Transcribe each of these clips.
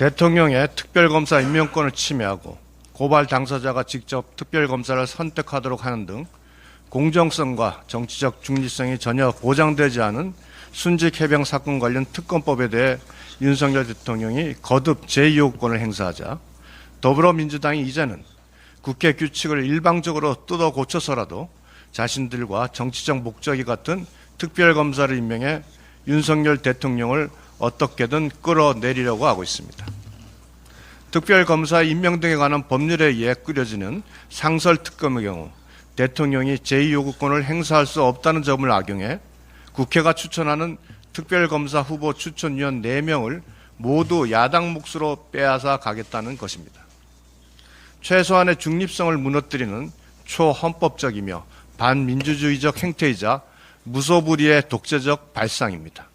대통령의 특별검사 임명권을 침해하고 고발 당사자가 직접 특별검사를 선택하도록 하는 등 공정성과 정치적 중립성이 전혀 보장되지 않은 순직 해병 사건 관련 특검법에 대해 윤석열 대통령이 거듭 제2요구권을 행사하자 더불어민주당이 이제는 국회 규칙을 일방적으로 뜯어 고쳐서라도 자신들과 정치적 목적이 같은 특별검사를 임명해 윤석열 대통령을 어떻게든 끌어내리려고 하고 있습니다. 특별검사 임명 등에 관한 법률에 의해 꾸려지는 상설특검의 경우 대통령이 제2요구권을 행사할 수 없다는 점을 악용해 국회가 추천하는 특별검사 후보 추천위원 4명을 모두 야당 몫으로 빼앗아 가겠다는 것입니다. 최소한의 중립성을 무너뜨리는 초헌법적이며 반민주주의적 행태이자 무소불위의 독재적 발상입니다.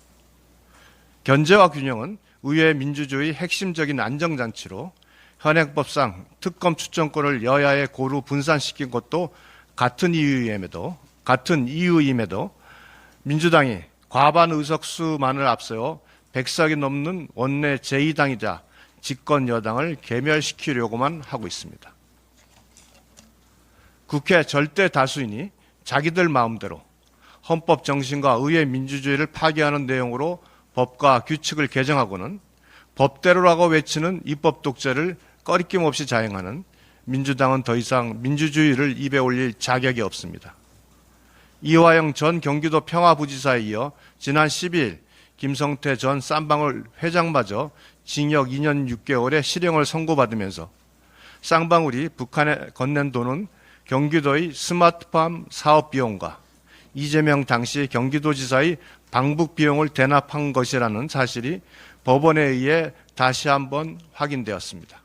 견제와 균형은 의회 민주주의 핵심적인 안정장치로 현행법상 특검 추천권을 여야에 고루 분산시킨 것도 같은 이유임에도 민주당이 과반 의석수만을 앞세워 100석이 넘는 원내 제2당이자 집권 여당을 괴멸시키려고만 하고 있습니다. 국회 절대 다수인이 자기들 마음대로 헌법 정신과 의회 민주주의를 파괴하는 내용으로 법과 규칙을 개정하고는 법대로라고 외치는 입법 독재를 꺼리낌 없이 자행하는 민주당은 더 이상 민주주의를 입에 올릴 자격이 없습니다. 이화영 전 경기도 평화부지사에 이어 지난 12일 김성태 전 쌍방울 회장마저 징역 2년 6개월의 실형을 선고받으면서 쌍방울이 북한에 건넨 돈은 경기도의 스마트팜 사업 비용과 이재명 당시 경기도지사의 방북 비용을 대납한 것이라는 사실이 법원에 의해 다시 한번 확인되었습니다.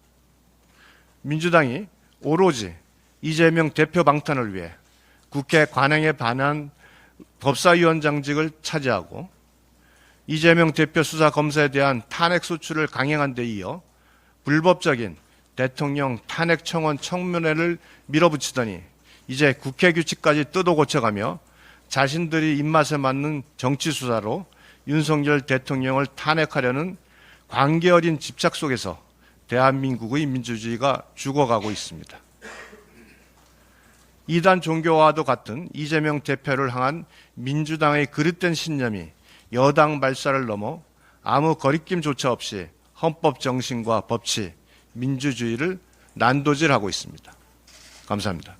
민주당이 오로지 이재명 대표 방탄을 위해 국회 관행에 반한 법사위원장직을 차지하고 이재명 대표 수사 검사에 대한 탄핵 소추를 강행한 데 이어 불법적인 대통령 탄핵 청원 청문회를 밀어붙이더니 이제 국회 규칙까지 뜯어 고쳐가며 자신들이 입맛에 맞는 정치 수사로 윤석열 대통령을 탄핵하려는 관계 어린 집착 속에서 대한민국의 민주주의가 죽어가고 있습니다. 이단 종교와도 같은 이재명 대표를 향한 민주당의 그릇된 신념이 여당 말살을 넘어 아무 거리낌조차 없이 헌법 정신과 법치, 민주주의를 난도질하고 있습니다. 감사합니다.